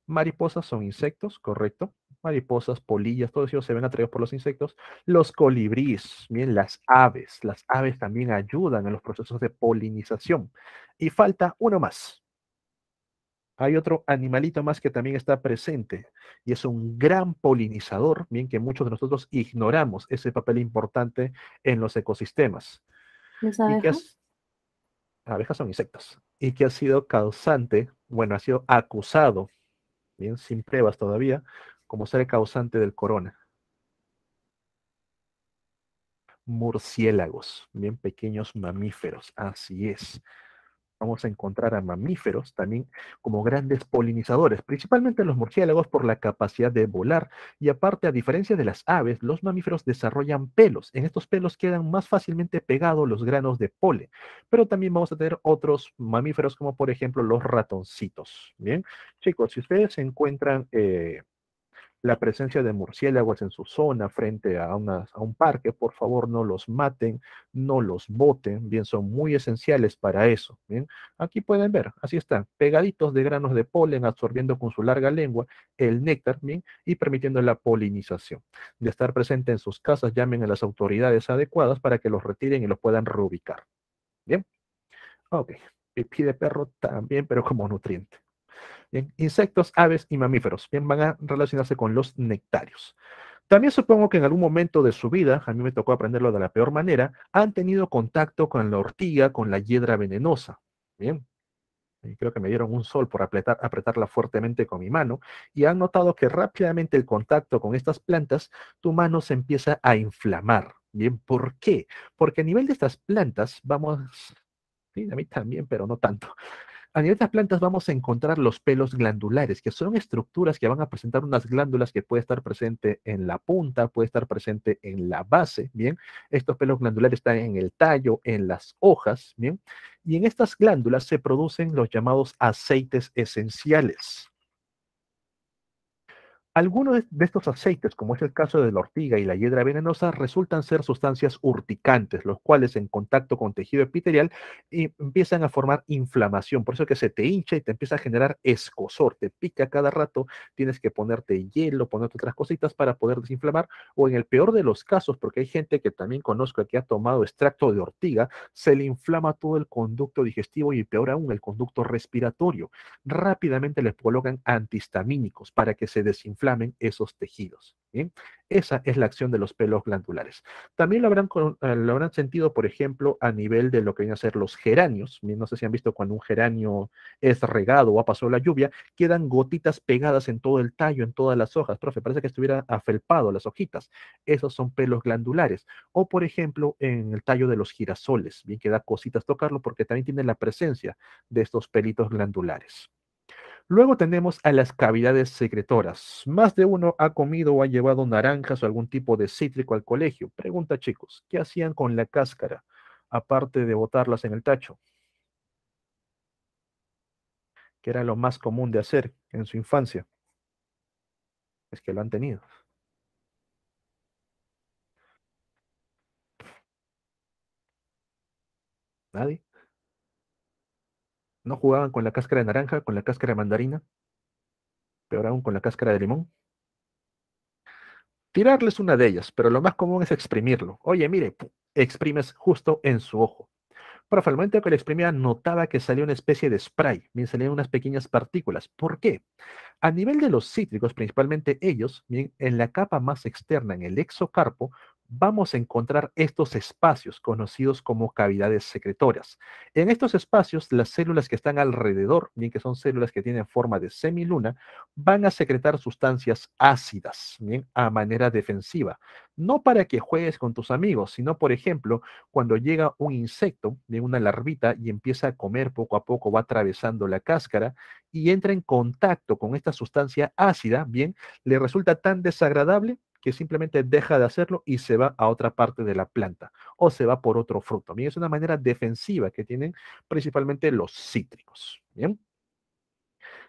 Mariposas son insectos, correcto. Mariposas, polillas, todos ellos se ven atraídos por los insectos. Los colibríes, bien, las aves. Las aves también ayudan en los procesos de polinización. Y falta uno más. Hay otro animalito más que también está presente y es un gran polinizador, bien que muchos de nosotros ignoramos ese papel importante en los ecosistemas. ¿Las Y que abejas? abejas son insectos. Y que ha sido causante, bueno, ha sido acusado bien, sin pruebas todavía, como ser el causante del corona. Murciélagos, bien pequeños mamíferos, así es. Vamos a encontrar a mamíferos también como grandes polinizadores, principalmente los murciélagos por la capacidad de volar y aparte, a diferencia de las aves, los mamíferos desarrollan pelos. En estos pelos quedan más fácilmente pegados los granos de polen, pero también vamos a tener otros mamíferos como por ejemplo los ratoncitos. Bien, chicos, si ustedes se encuentran la presencia de murciélagos en su zona frente a, a un parque, por favor no los maten, no los boten, bien, son muy esenciales para eso, bien. Aquí pueden ver, así están, pegaditos de granos de polen, absorbiendo con su larga lengua el néctar, bien, y permitiendo la polinización. De estar presente en sus casas, llamen a las autoridades adecuadas para que los retiren y los puedan reubicar, bien. Ok, pipí de perro también, pero como nutriente. Bien, insectos, aves y mamíferos. Bien, van a relacionarse con los nectarios. También supongo que en algún momento de su vida, a mí me tocó aprenderlo de la peor manera, han tenido contacto con la ortiga, con la hiedra venenosa. Bien, y creo que me dieron un sol por apretarla fuertemente con mi mano y han notado que rápidamente el contacto con estas plantas, tu mano se empieza a inflamar. Bien, ¿por qué? Porque a nivel de estas plantas, vamos, sí, a mí también, pero no tanto. A nivel de las plantas vamos a encontrar los pelos glandulares, que son estructuras que van a presentar unas glándulas que puede estar presente en la punta, puede estar presente en la base, ¿bien? Estos pelos glandulares están en el tallo, en las hojas, ¿bien? Y en estas glándulas se producen los llamados aceites esenciales. Algunos de estos aceites, como es el caso de la ortiga y la hiedra venenosa, resultan ser sustancias urticantes, los cuales en contacto con tejido epitelial empiezan a formar inflamación. Por eso que se te hincha y te empieza a generar escozor, te pica cada rato, tienes que ponerte hielo, ponerte otras cositas para poder desinflamar, o en el peor de los casos, porque hay gente que también conozco que ha tomado extracto de ortiga, se le inflama todo el conducto digestivo y peor aún el conducto respiratorio. Rápidamente les colocan antihistamínicos para que se desinflamen esos tejidos. ¿Bien? Esa es la acción de los pelos glandulares. También lo habrán sentido, por ejemplo, a nivel de lo que vienen a ser los geranios. Bien, no sé si han visto cuando un geranio es regado o ha pasado la lluvia, quedan gotitas pegadas en todo el tallo, en todas las hojas. Profe, parece que estuviera afelpado las hojitas. Esos son pelos glandulares. O, por ejemplo, en el tallo de los girasoles. Bien, que da cositas tocarlo porque también tiene la presencia de estos pelitos glandulares. Luego tenemos a las cavidades secretoras. Más de uno ha comido o ha llevado naranjas o algún tipo de cítrico al colegio. Pregunta, chicos, ¿qué hacían con la cáscara? Aparte de botarlas en el tacho, que era lo más común de hacer en su infancia. Es que lo han tenido. Nadie. No jugaban con la cáscara de naranja, con la cáscara de mandarina, peor aún con la cáscara de limón. Tirarles una de ellas, pero lo más común es exprimirlo. Oye, mire, exprimes justo en su ojo. Profe, al momento que lo exprimía, notaba que salía una especie de spray, bien salían unas pequeñas partículas. ¿Por qué? A nivel de los cítricos, principalmente ellos, bien, en la capa más externa, en el exocarpo, vamos a encontrar estos espacios conocidos como cavidades secretoras. En estos espacios, las células que están alrededor, bien que son células que tienen forma de semiluna, van a secretar sustancias ácidas, bien, a manera defensiva. No para que juegues con tus amigos, sino, por ejemplo, cuando llega un insecto, bien, una larvita, y empieza a comer poco a poco, va atravesando la cáscara, y entra en contacto con esta sustancia ácida, bien, le resulta tan desagradable que simplemente deja de hacerlo y se va a otra parte de la planta o se va por otro fruto. Bien, es una manera defensiva que tienen principalmente los cítricos. Bien.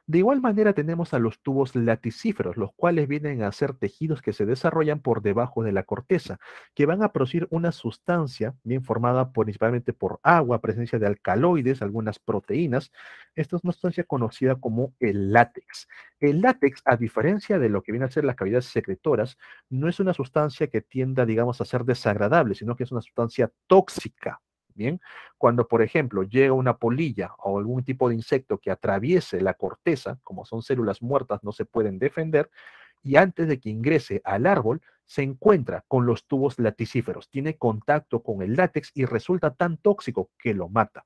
De igual manera tenemos a los tubos laticíferos, los cuales vienen a ser tejidos que se desarrollan por debajo de la corteza, que van a producir una sustancia bien formada principalmente por agua, presencia de alcaloides, algunas proteínas. Esta es una sustancia conocida como el látex. El látex, a diferencia de lo que viene a ser las cavidades secretoras, no es una sustancia que tienda, digamos, a ser desagradable, sino que es una sustancia tóxica. Bien, cuando, por ejemplo, llega una polilla o algún tipo de insecto que atraviese la corteza, como son células muertas, no se pueden defender, y antes de que ingrese al árbol, se encuentra con los tubos laticíferos, tiene contacto con el látex y resulta tan tóxico que lo mata.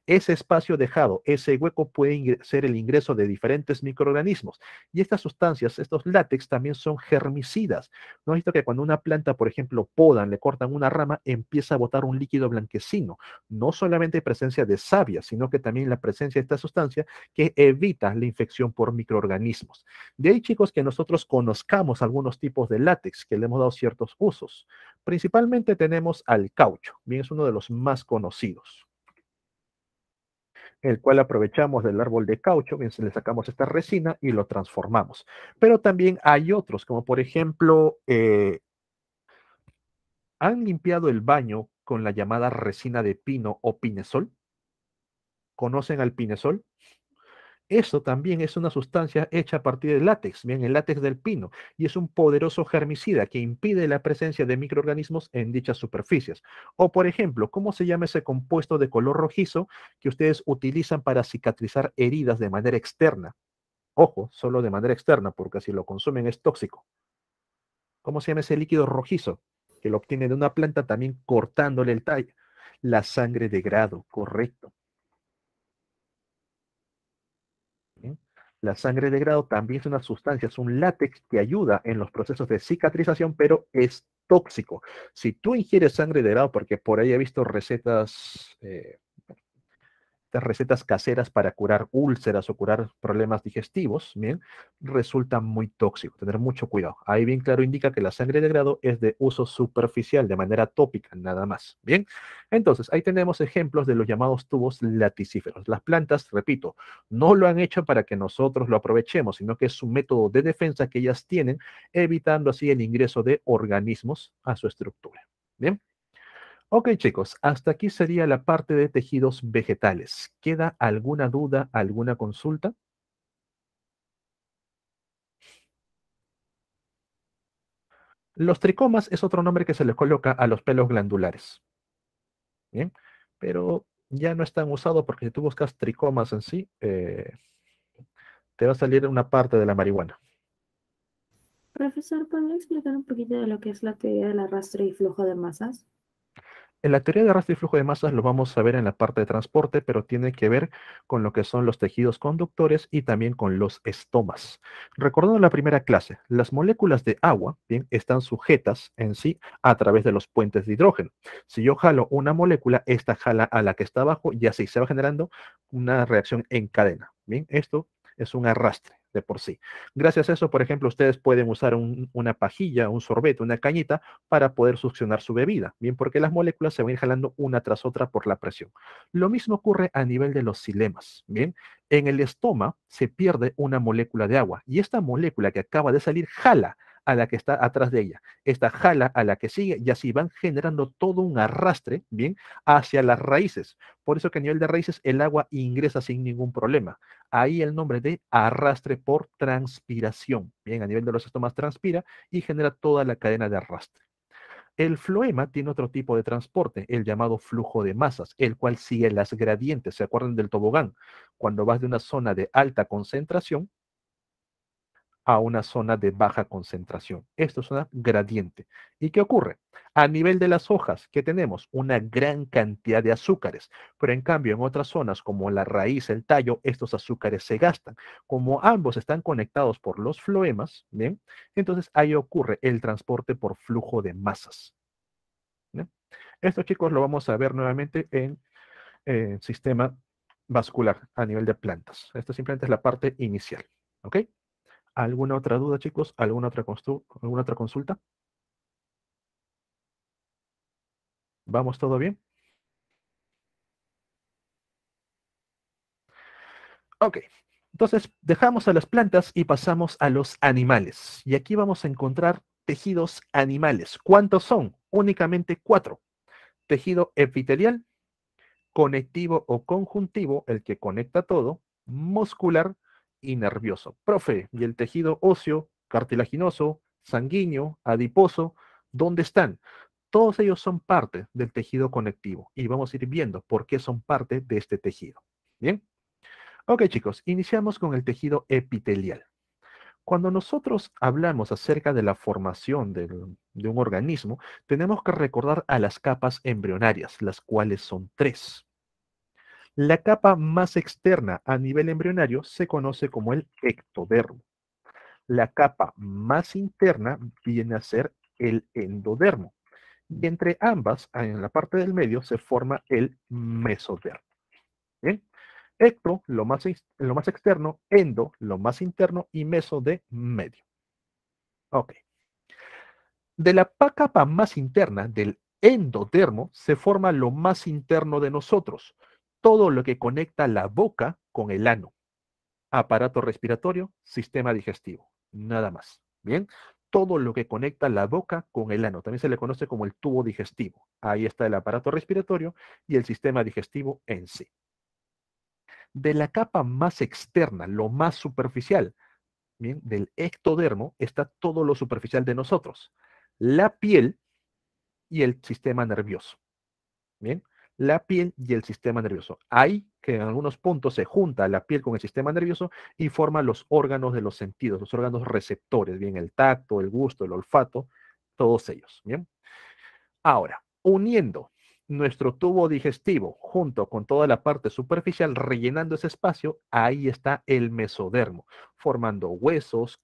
Ese espacio dejado, ese hueco puede ser el ingreso de diferentes microorganismos. Y estas sustancias, estos látex, también son germicidas. ¿No has visto que cuando una planta, por ejemplo, podan, le cortan una rama, empieza a botar un líquido blanquecino? No solamente hay presencia de savia, sino que también la presencia de esta sustancia que evita la infección por microorganismos. De ahí, chicos, que nosotros conozcamos algunos tipos de látex que le hemos dado ciertos usos. Principalmente tenemos al caucho, bien es uno de los más conocidos, el cual aprovechamos del árbol de caucho, bien, le sacamos esta resina y lo transformamos. Pero también hay otros, como por ejemplo, han limpiado el baño con la llamada resina de pino o pinesol. ¿Conocen al pinesol? Eso también es una sustancia hecha a partir del látex, bien, el látex del pino, y es un poderoso germicida que impide la presencia de microorganismos en dichas superficies. O, por ejemplo, ¿cómo se llama ese compuesto de color rojizo que ustedes utilizan para cicatrizar heridas de manera externa? Ojo, solo de manera externa, porque si lo consumen es tóxico. ¿Cómo se llama ese líquido rojizo? Que lo obtiene de una planta también cortándole el tallo. La sangre de grado, correcto. ¿Bien? La sangre de grado también es una sustancia, es un látex que ayuda en los procesos de cicatrización, pero es tóxico. Si tú ingieres sangre de grado, porque por ahí he visto recetas estas recetas caseras para curar úlceras o curar problemas digestivos, bien, resulta muy tóxico. Tener mucho cuidado. Ahí bien claro indica que la sangre de grado es de uso superficial, de manera tópica, nada más. Bien, entonces ahí tenemos ejemplos de los llamados tubos laticíferos. Las plantas, repito, no lo han hecho para que nosotros lo aprovechemos, sino que es un método de defensa que ellas tienen, evitando así el ingreso de organismos a su estructura. Bien. Ok, chicos, hasta aquí sería la parte de tejidos vegetales. ¿Queda alguna duda, alguna consulta? Los tricomas es otro nombre que se le coloca a los pelos glandulares. Bien, pero ya no es tan usado porque si tú buscas tricomas en sí, te va a salir una parte de la marihuana. Profesor, ¿podría explicar un poquito de lo que es la teoría del arrastre y flujo de masas? En la teoría de arrastre y flujo de masas lo vamos a ver en la parte de transporte, pero tiene que ver con lo que son los tejidos conductores y también con los estomas. Recordando la primera clase, las moléculas de agua, bien, están sujetas en sí a través de los puentes de hidrógeno. Si yo jalo una molécula, esta jala a la que está abajo y así se va generando una reacción en cadena. Bien, esto es un arrastre de por sí. Gracias a eso, por ejemplo, ustedes pueden usar una pajilla, un sorbete, una cañita para poder succionar su bebida, bien, porque las moléculas se van a ir jalando una tras otra por la presión. Lo mismo ocurre a nivel de los xilemas, bien. En el estoma se pierde una molécula de agua y esta molécula que acaba de salir jala a la que está atrás de ella. Esta jala a la que sigue y así van generando todo un arrastre, bien, hacia las raíces. Por eso que a nivel de raíces el agua ingresa sin ningún problema. Ahí el nombre de arrastre por transpiración. Bien, a nivel de los estomas transpira y genera toda la cadena de arrastre. El floema tiene otro tipo de transporte, el llamado flujo de masas, el cual sigue las gradientes. ¿Se acuerdan del tobogán? Cuando vas de una zona de alta concentración a una zona de baja concentración. Esto es una gradiente. ¿Y qué ocurre? A nivel de las hojas, ¿qué tenemos? Una gran cantidad de azúcares, pero en cambio en otras zonas como la raíz, el tallo, estos azúcares se gastan. Como ambos están conectados por los floemas, ¿bien? Entonces ahí ocurre el transporte por flujo de masas. ¿Bien? Esto, chicos, lo vamos a ver nuevamente en sistema vascular a nivel de plantas. Esto simplemente es la parte inicial. ¿Ok? ¿Alguna otra duda, chicos? ¿Alguna otra consulta? ¿Vamos todo bien? Ok. Entonces, dejamos a las plantas y pasamos a los animales. Y aquí vamos a encontrar tejidos animales. ¿Cuántos son? Únicamente cuatro. Tejido epitelial, conectivo o conjuntivo, el que conecta todo, muscular y nervioso. Profe, ¿y el tejido óseo, cartilaginoso, sanguíneo, adiposo, dónde están? Todos ellos son parte del tejido conectivo y vamos a ir viendo por qué son parte de este tejido. Bien. Ok, chicos, iniciamos con el tejido epitelial. Cuando nosotros hablamos acerca de la formación de un organismo, tenemos que recordar a las capas embrionarias, las cuales son tres. La capa más externa a nivel embrionario se conoce como el ectodermo. La capa más interna viene a ser el endodermo. Y entre ambas, en la parte del medio, se forma el mesodermo. ¿Bien? Ecto, lo más externo, endo, lo más interno, y meso de medio. Ok. De la capa más interna, del endodermo, se forma lo más interno de nosotros, todo lo que conecta la boca con el ano. Aparato respiratorio, sistema digestivo, nada más. Bien, todo lo que conecta la boca con el ano, también se le conoce como el tubo digestivo. Ahí está el aparato respiratorio y el sistema digestivo en sí. De la capa más externa, lo más superficial, bien, del ectodermo, está todo lo superficial de nosotros, la piel y el sistema nervioso. Bien, la piel y el sistema nervioso. Hay que en algunos puntos se junta la piel con el sistema nervioso y forma los órganos de los sentidos, los órganos receptores, bien, el tacto, el gusto, el olfato, todos ellos. Bien, ahora, uniendo nuestro tubo digestivo junto con toda la parte superficial, rellenando ese espacio, ahí está el mesodermo, formando huesos,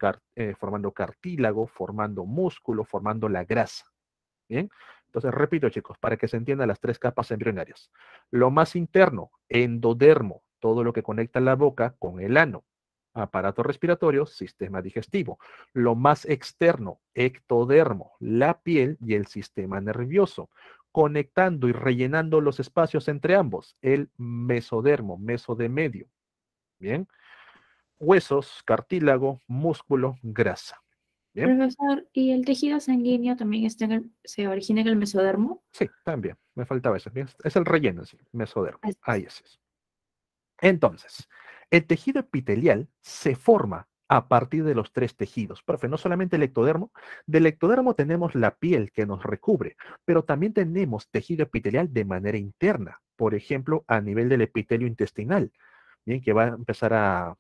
formando cartílago, formando músculo, formando la grasa. Bien, Entonces, repito, chicos, para que se entiendan las tres capas embrionarias. Lo más interno, endodermo, todo lo que conecta la boca con el ano. Aparato respiratorio, sistema digestivo. Lo más externo, ectodermo, la piel y el sistema nervioso. Conectando y rellenando los espacios entre ambos, el mesodermo, meso de medio. Bien. Huesos, cartílago, músculo, grasa. Bien. Profesor, ¿y el tejido sanguíneo también se origina en el mesodermo? Sí, también. Me faltaba eso. Bien. Es el relleno, sí, mesodermo. Así Ahí es. Entonces, el tejido epitelial se forma a partir de los tres tejidos. Profe, no solamente el ectodermo. Del ectodermo tenemos la piel que nos recubre, pero también tenemos tejido epitelial de manera interna. Por ejemplo, a nivel del epitelio intestinal, bien, que va a empezar a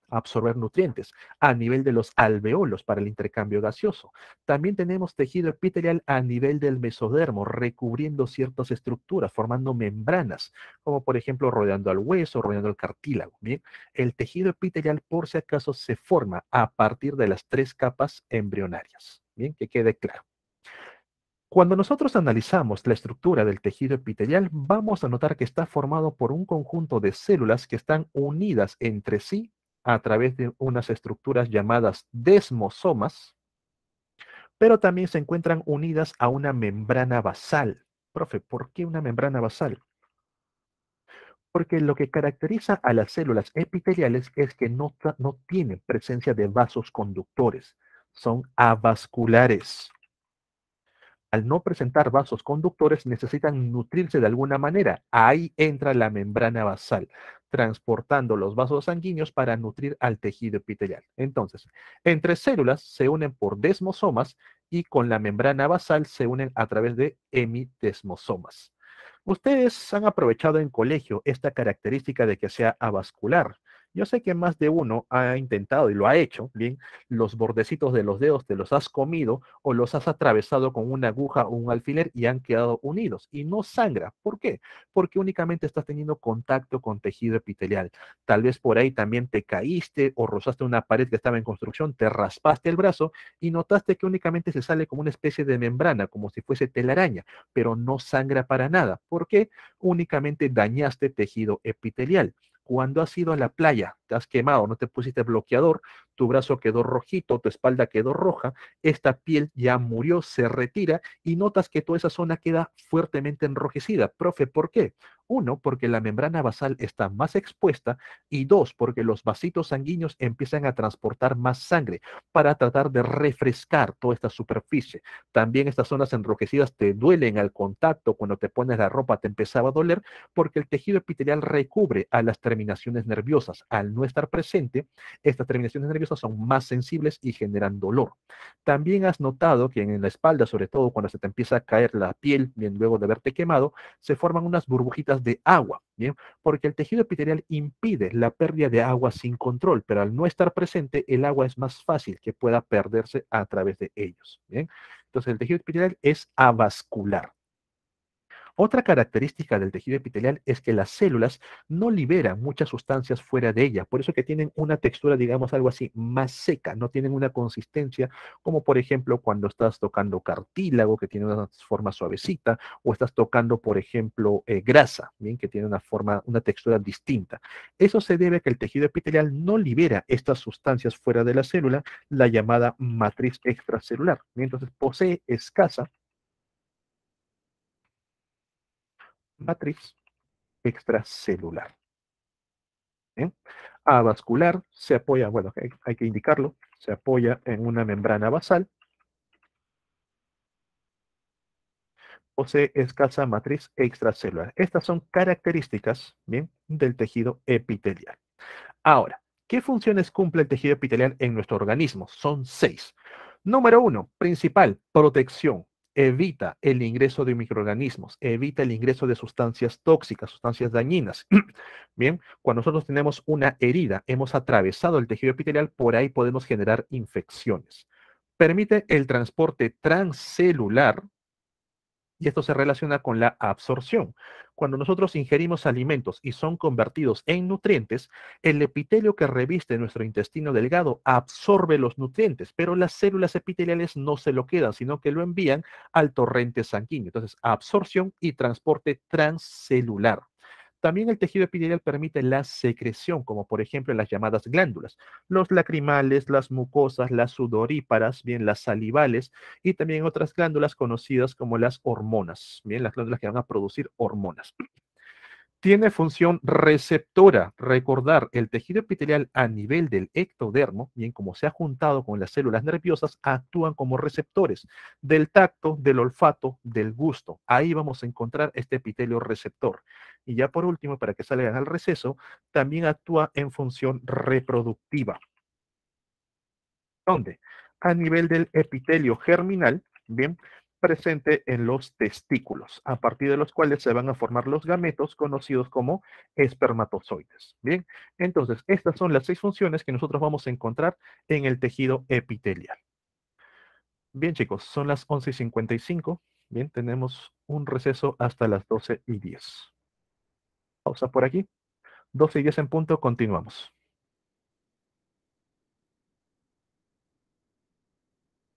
absorber nutrientes, a nivel de los alveolos para el intercambio gaseoso. También tenemos tejido epitelial a nivel del mesodermo, recubriendo ciertas estructuras, formando membranas, como por ejemplo rodeando al hueso, rodeando el cartílago. Bien, el tejido epitelial, por si acaso, se forma a partir de las tres capas embrionarias. Bien, que quede claro. Cuando nosotros analizamos la estructura del tejido epitelial, vamos a notar que está formado por un conjunto de células que están unidas entre sí a través de unas estructuras llamadas desmosomas, pero también se encuentran unidas a una membrana basal. Profe, ¿por qué una membrana basal? Porque lo que caracteriza a las células epiteliales es que no tienen presencia de vasos conductores, son avasculares. Al no presentar vasos conductores, necesitan nutrirse de alguna manera. Ahí entra la membrana basal, transportando los vasos sanguíneos para nutrir al tejido epitelial. Entonces, entre células se unen por desmosomas y con la membrana basal se unen a través de hemidesmosomas. Ustedes han aprovechado en colegio esta característica de que sea avascular. Yo sé que más de uno ha intentado y lo ha hecho, bien, los bordecitos de los dedos te los has comido o los has atravesado con una aguja o un alfiler y han quedado unidos y no sangra. ¿Por qué? Porque únicamente estás teniendo contacto con tejido epitelial. Tal vez por ahí también te caíste o rozaste una pared que estaba en construcción, te raspaste el brazo y notaste que únicamente se sale como una especie de membrana, como si fuese telaraña, pero no sangra para nada. ¿Por qué? Únicamente dañaste tejido epitelial. Cuando has ido a la playa, te has quemado, no te pusiste bloqueador, tu brazo quedó rojito, tu espalda quedó roja, esta piel ya murió, se retira y notas que toda esa zona queda fuertemente enrojecida. Profe, ¿por qué? Uno, porque la membrana basal está más expuesta y dos, porque los vasitos sanguíneos empiezan a transportar más sangre para tratar de refrescar toda esta superficie. También estas zonas enrojecidas te duelen al contacto, cuando te pones la ropa te empezaba a doler porque el tejido epitelial recubre a las terminaciones nerviosas. Al no estar presente, estas terminaciones nerviosas son más sensibles y generan dolor. También has notado que en la espalda, sobre todo cuando se te empieza a caer la piel, bien luego de haberte quemado, se forman unas burbujitas de agua, bien, porque el tejido epitelial impide la pérdida de agua sin control, pero al no estar presente, el agua es más fácil que pueda perderse a través de ellos, bien. Entonces el tejido epitelial es avascular. Otra característica del tejido epitelial es que las células no liberan muchas sustancias fuera de ella, por eso que tienen una textura, digamos, algo así, más seca, no tienen una consistencia como por ejemplo cuando estás tocando cartílago, que tiene una forma suavecita, o estás tocando, por ejemplo, grasa, bien, que tiene una forma, una textura distinta. Eso se debe a que el tejido epitelial no libera estas sustancias fuera de la célula, la llamada matriz extracelular. Entonces posee escasa matriz extracelular. ¿Bien? Avascular se apoya, bueno, hay que indicarlo, se apoya en una membrana basal, posee escasa matriz extracelular. Estas son características, bien, del tejido epitelial. Ahora, ¿qué funciones cumple el tejido epitelial en nuestro organismo? Son 6. Número 1, principal, protección. Evita el ingreso de microorganismos, evita el ingreso de sustancias tóxicas, sustancias dañinas. Bien, cuando nosotros tenemos una herida, hemos atravesado el tejido epitelial, por ahí podemos generar infecciones. Permite el transporte transcelular y esto se relaciona con la absorción. Cuando nosotros ingerimos alimentos y son convertidos en nutrientes, el epitelio que reviste nuestro intestino delgado absorbe los nutrientes, pero las células epiteliales no se lo quedan, sino que lo envían al torrente sanguíneo. Entonces, absorción y transporte transcelular. También el tejido epitelial permite la secreción, como por ejemplo las llamadas glándulas, los lacrimales, las mucosas, las sudoríparas, bien, las salivales y también otras glándulas conocidas como las hormonas, bien, las glándulas que van a producir hormonas. Tiene función receptora. Recordar, el tejido epitelial a nivel del ectodermo, bien como se ha juntado con las células nerviosas, actúan como receptores del tacto, del olfato, del gusto. Ahí vamos a encontrar este epitelio receptor. Y ya por último, para que salgan al receso, también actúa en función reproductiva. ¿Dónde? A nivel del epitelio germinal, bien, presente en los testículos, a partir de los cuales se van a formar los gametos conocidos como espermatozoides. Bien, entonces estas son las 6 funciones que nosotros vamos a encontrar en el tejido epitelial. Bien, chicos, son las 11:55. Bien, tenemos un receso hasta las 12:10. Pausa por aquí. 12:10 en punto, continuamos.